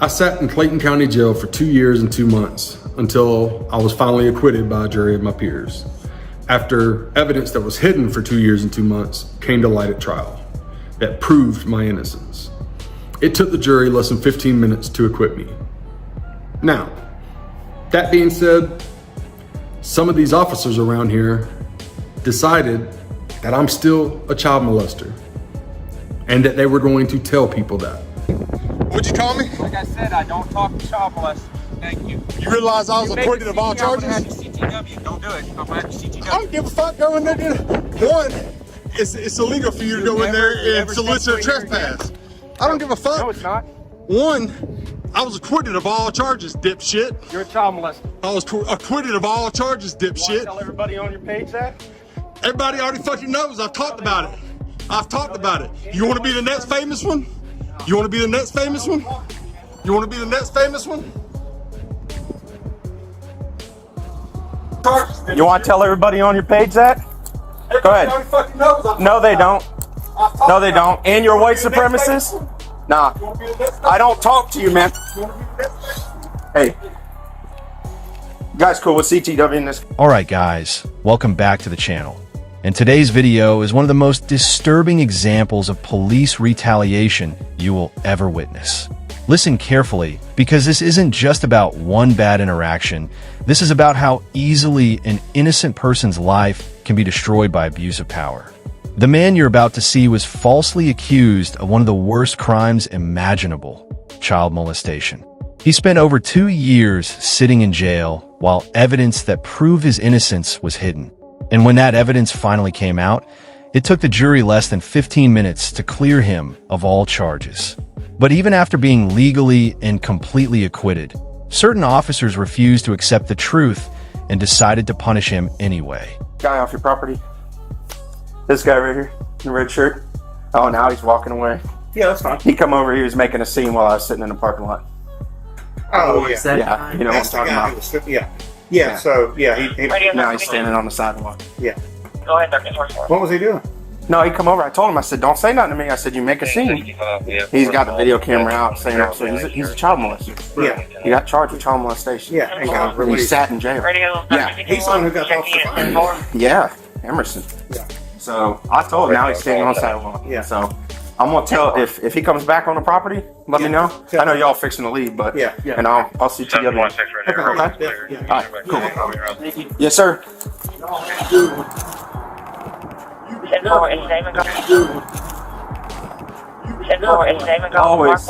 I sat in Clayton County Jail for 2 years and 2 months until I was finally acquitted by a jury of my peers, after evidence that was hidden for 2 years and 2 months came to light at trial that proved my innocence. It took the jury less than 15 minutes to acquit me. Now, that being said, some of these officers around here decided that I'm still a child molester and that they were going to tell people that. What'd you call me? Like I said, I don't talk to child molesters. Thank you. You realize I was acquitted of all charges? I'm gonna have you CTW. Don't do it. I'm gonna have you CTW. I don't give a fuck. Go in there, dude. One, it's illegal for you to go in there and solicit a trespass. I don't give a fuck. No, it's not. One, I was acquitted of all charges, dipshit. You're a child molester. I was acquitted of all charges, You want to dipshit. tell everybody on your page that? Everybody already fucking knows. I've talked about it. I've talked about it. You want to be the next famous one? You want to be the next famous one? You want to be the next famous one? You want to tell everybody on your page that? Go ahead. No, they don't. No, they don't. And you're a white supremacist? Nah. I don't talk to you, man. Hey. You guys cool with CTW in this? Alright guys, welcome back to the channel. And today's video is one of the most disturbing examples of police retaliation you will ever witness. Listen carefully, because this isn't just about one bad interaction. This is about how easily an innocent person's life can be destroyed by abuse of power. The man you're about to see was falsely accused of one of the worst crimes imaginable: child molestation. He spent over 2 years sitting in jail while evidence that proved his innocence was hidden. And when that evidence finally came out, it took the jury less than 15 minutes to clear him of all charges. But even after being legally and completely acquitted, certain officers refused to accept the truth and decided to punish him anyway. Guy off your property. This guy right here in the red shirt. Oh, now he's walking away. Yeah, that's fine. He come over, he was making a scene while I was sitting in the parking lot. Oh, yeah. Yeah, you know what I'm That's the talking guy about. who was, yeah, so, yeah, he Now he's standing on the sidewalk. yeah. Go ahead, Dr. What was he doing? No, he come over. I told him, I said, don't say nothing to me. I said, you make a scene. He's got the video camera out saying, so he's a child molester. Yeah. He got charged with child molestation. Yeah, he got He released. sat in jail. Yeah. He's the one who got off the fire. Yeah, Emerson. Yeah. So I told him, now he's standing on the sidewalk. Yeah. So I'm gonna tell if he comes back on the property, let me know. I know y'all fixing to leave, but Yeah. and I'll see you. Okay. Okay. Yeah. All right. Cool. Yes, sir. Always.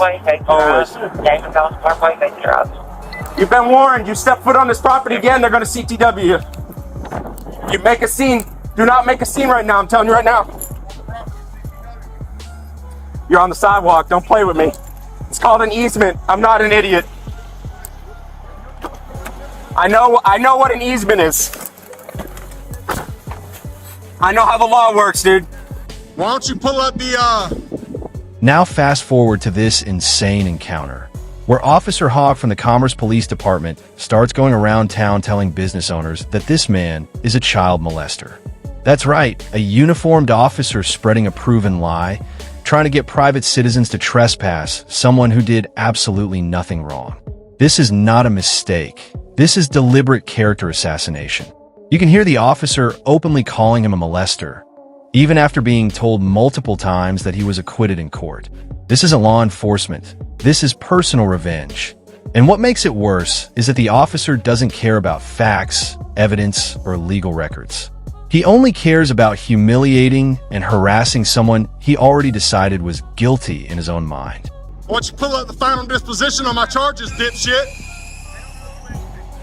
You've been warned. You step foot on this property again, they're gonna CTW you. You make a scene. Do not make a scene right now. I'm telling you right now. You're on the sidewalk. Don't play with me. It's called an easement. I'm not an idiot. I know what an easement is. I know how the law works, dude. Why don't you pull up the, Now fast forward to this insane encounter, where Officer Hogg from the Commerce Police Department starts going around town telling business owners that this man is a child molester. That's right, a uniformed officer spreading a proven lie, trying to get private citizens to trespass someone who did absolutely nothing wrong. This is not a mistake. This is deliberate character assassination. You can hear the officer openly calling him a molester, even after being told multiple times that he was acquitted in court. This isn't law enforcement. This is personal revenge. And what makes it worse is that the officer doesn't care about facts, evidence, or legal records. He only cares about humiliating and harassing someone he already decided was guilty in his own mind. why don't you pull up the final disposition on my charges, dipshit?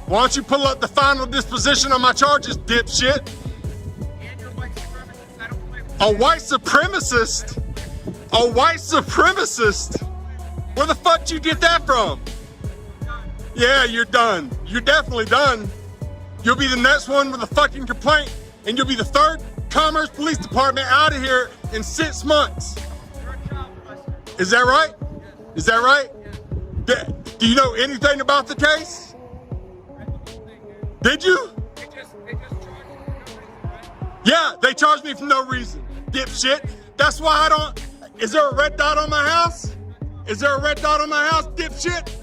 Why don't you pull up the final disposition on my charges, dipshit? A white supremacist? A white supremacist? Where the fuck did you get that from? Yeah, you're done. You're definitely done. You'll be the next one with a fucking complaint, and you'll be the third Commerce Police Department out of here in 6 months. Is that right? Is that right? Do you know anything about the case? Did you? Yeah, they charged me for no reason, dipshit. That's why I don't. Is there a red dot on my house? Is there a red dot on my house, dipshit?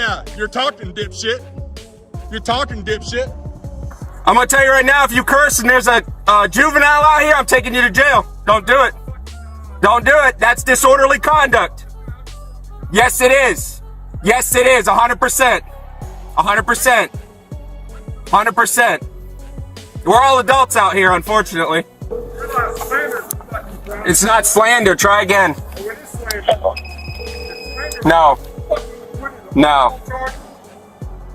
Yeah, you're talking, dipshit. You're talking, dipshit. I'm gonna tell you right now, if you curse and there's a juvenile out here, I'm taking you to jail. Don't do it. Don't do it. That's disorderly conduct. Yes, it is. Yes, it is. 100%. 100%. 100%. We're all adults out here, unfortunately. It's not slander. Try again. No. No.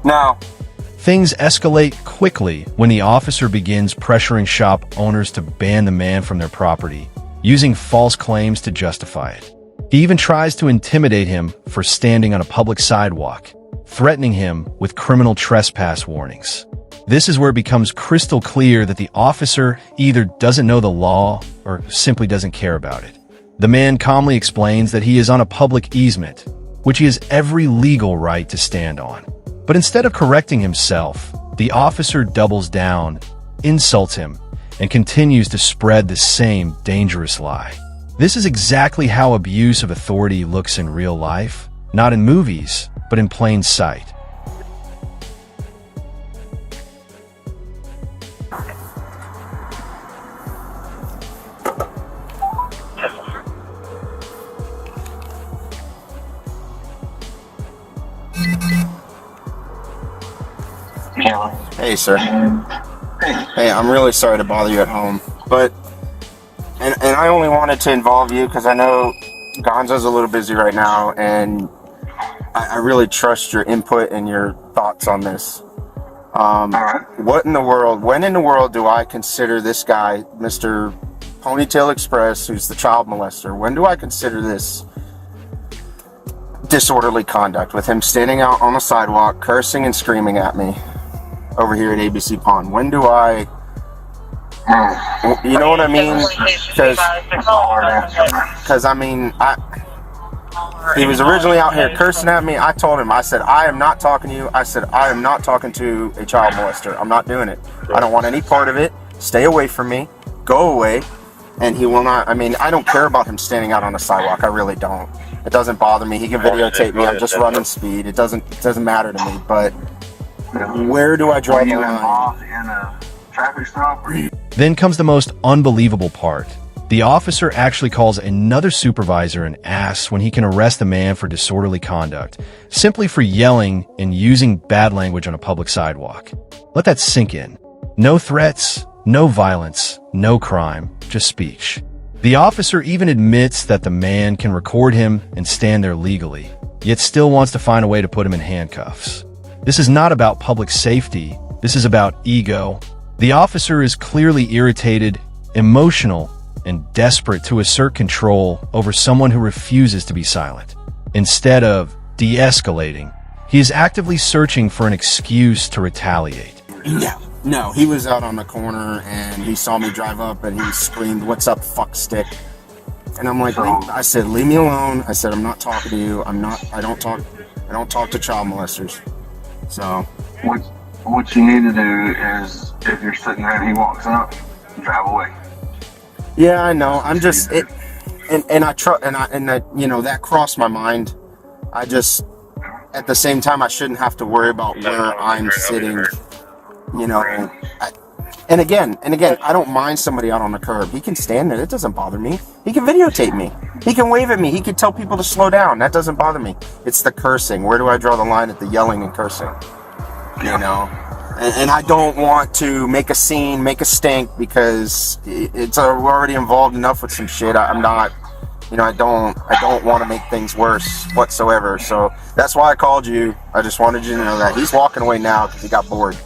No. Things escalate quickly when the officer begins pressuring shop owners to ban the man from their property, using false claims to justify it. He even tries to intimidate him for standing on a public sidewalk, threatening him with criminal trespass warnings. This is where it becomes crystal clear that the officer either doesn't know the law or simply doesn't care about it. The man calmly explains that he is on a public easement, which he has every legal right to stand on. But instead of correcting himself, the officer doubles down, insults him, and continues to spread the same dangerous lie. This is exactly how abuse of authority looks in real life, not in movies, but in plain sight. Hey, sir. Hey, I'm really sorry to bother you at home, but and I only wanted to involve you because I know Gonzo's a little busy right now, and I really trust your input and your thoughts on this. What in the world? When in the world do I consider this guy, Mr. Ponytail Express, who's the child molester? When do I consider this disorderly conduct with him standing out on the sidewalk, cursing and screaming at me over here at ABC Pond? When do I, you know what I mean? Because I mean, he was originally out here cursing at me. I told him, I said, I am not talking to you. I said, I am not talking to a child molester. I'm not doing it. I don't want any part of it. Stay away from me. Go away. And he will not. I mean, I don't care about him standing out on the sidewalk. I really don't. It doesn't bother me. He can videotape me. I'm just running speed. It doesn't matter to me. But where do I draw the line? In a traffic stop? Then comes the most unbelievable part. The officer actually calls another supervisor an ass when he can arrest a man for disorderly conduct, simply for yelling and using bad language on a public sidewalk. Let that sink in. No threats, no violence, no crime, just speech. The officer even admits that the man can record him and stand there legally, yet still wants to find a way to put him in handcuffs. This is not about public safety. This is about ego. The officer is clearly irritated, emotional, and desperate to assert control over someone who refuses to be silent. Instead of de-escalating, he is actively searching for an excuse to retaliate. No, he was out on the corner and he saw me drive up and he screamed, "What's up, fuck stick?" And I'm like, I said, "Leave me alone." I said, "I'm not talking to you. I don't talk to child molesters." So What you need to do is, if you're sitting there and he walks up, drive away. yeah, I know. I'm just it, and I trust, and that, you know, that crossed my mind. I just, at the same time, I shouldn't have to worry about where I'm sitting. You know, and again, I don't mind somebody out on the curb. He can stand there. It doesn't bother me. He can videotape me. He can wave at me. He can tell people to slow down. That doesn't bother me. It's the cursing. Where do I draw the line at the yelling and cursing? You know, and I don't want to make a scene, make a stink, because we're already involved enough with some shit. I'm not, you know, I don't want to make things worse whatsoever. So that's why I called you. I just wanted you to know that he's walking away now because he got bored.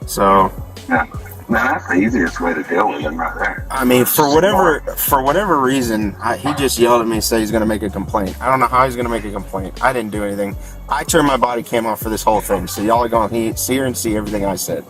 So Yeah, man, that's the easiest way to deal with him right there. I mean, for whatever reason, he just yelled at me and said he's going to make a complaint. I don't know how he's going to make a complaint. I didn't do anything. I turned my body cam off for this whole thing, so y'all are going to hear and see everything I said.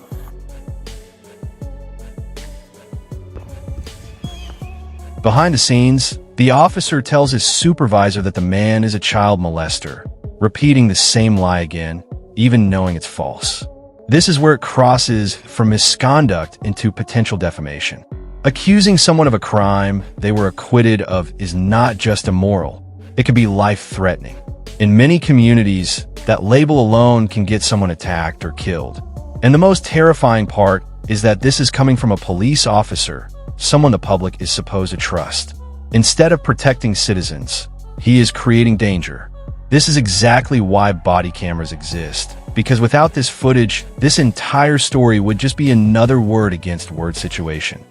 Behind the scenes, the officer tells his supervisor that the man is a child molester, repeating the same lie again, even knowing it's false. This is where it crosses from misconduct into potential defamation. Accusing someone of a crime they were acquitted of is not just immoral, it can be life-threatening. In many communities, that label alone can get someone attacked or killed. And the most terrifying part is that this is coming from a police officer, someone the public is supposed to trust. Instead of protecting citizens, he is creating danger. This is exactly why body cameras exist, because without this footage, this entire story would just be another word against word situation.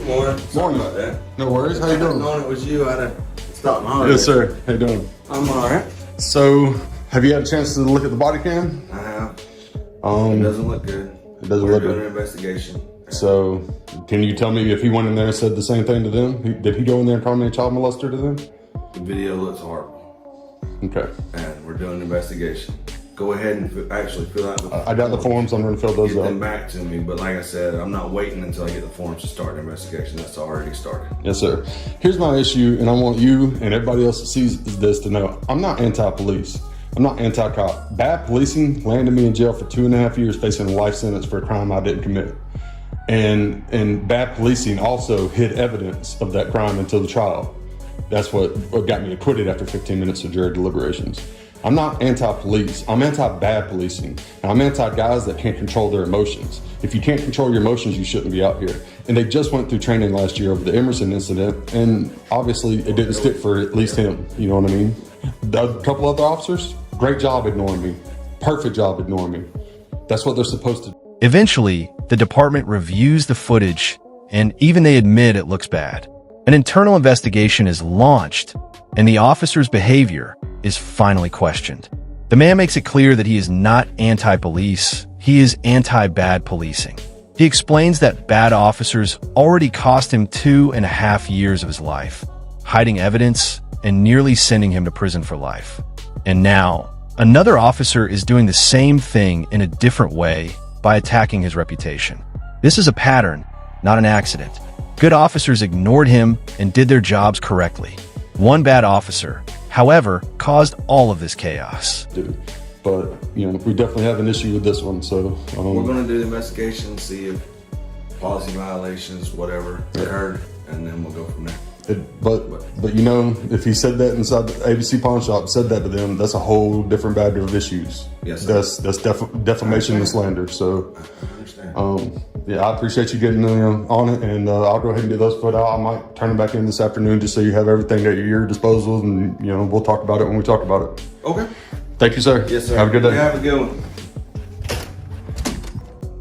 Morning. Morning. About that. No worries. How you doing? Knowing it was you, I'd have stopped my heart. Yes, sir. How you doing? I'm alright. So, have you had a chance to look at the body cam? I have. It Um, doesn't look good. it doesn't We're look doing good. an investigation. So, can you tell me if he went in there and said the same thing to them? Did he go in there and call me a child molester to them? The video looks horrible, Okay. and we're doing an investigation. Go ahead and actually fill out the. I got the forms. I'm going to fill those Get them out. back to me, but like I said, I'm not waiting until I get the forms to start the investigation. That's already started. Yes, sir. Here's my issue, and I want you and everybody else that sees this to know I'm not anti-police. I'm not anti-cop. Bad policing landed me in jail for 2.5 years facing a life sentence for a crime I didn't commit. And bad policing also hid evidence of that crime until the trial. That's what got me acquitted after 15 minutes of jury deliberations. I'm not anti-police. I'm anti-bad policing. And I'm anti-guys that can't control their emotions. If you can't control your emotions, you shouldn't be out here. And they just went through training last year over the Emerson incident, and obviously it didn't stick for at least him. You know what I mean? A couple other officers, great job ignoring me. Perfect job ignoring me. That's what they're supposed to do. Eventually, the department reviews the footage, and even they admit it looks bad. An internal investigation is launched, and the officer's behavior is finally questioned. The man makes it clear that he is not anti-police, he is anti-bad policing. He explains that bad officers already cost him 2.5 years of his life, hiding evidence and nearly sending him to prison for life. And now, another officer is doing the same thing in a different way by attacking his reputation. This is a pattern, not an accident. Good officers ignored him and did their jobs correctly. One bad officer, however, caused all of this chaos. But, you know, we definitely have an issue with this one, so... We're going to do the investigation, see if policy violations, whatever, occurred, and then we'll go from there. But you know, if he said that inside the ABC pawn shop, said that to them, that's a whole different bag of issues. Yes, sir. That's defamation and slander. So, I understand. yeah, I appreciate you getting on it, and I'll go ahead and get those put out. I might turn them back in this afternoon just so you have everything at your disposal, and you know, we'll talk about it when we talk about it. Okay. Thank you, sir. Yes, sir. Have a good day. Have a good one.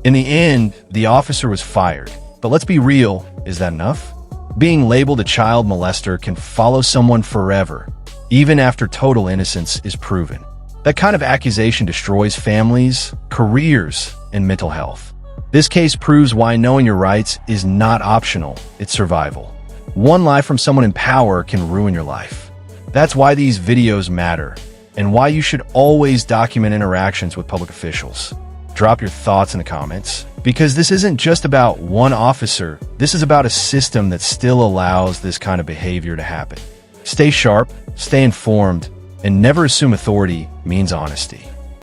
In the end, the officer was fired. But let's be real, is that enough? Being labeled a child molester can follow someone forever, even after total innocence is proven. That kind of accusation destroys families, careers, and mental health. This case proves why knowing your rights is not optional, it's survival. One lie from someone in power can ruin your life. That's why these videos matter, and why you should always document interactions with public officials. Drop your thoughts in the comments, because this isn't just about one officer, this is about a system that still allows this kind of behavior to happen. Stay sharp, stay informed, and never assume authority means honesty.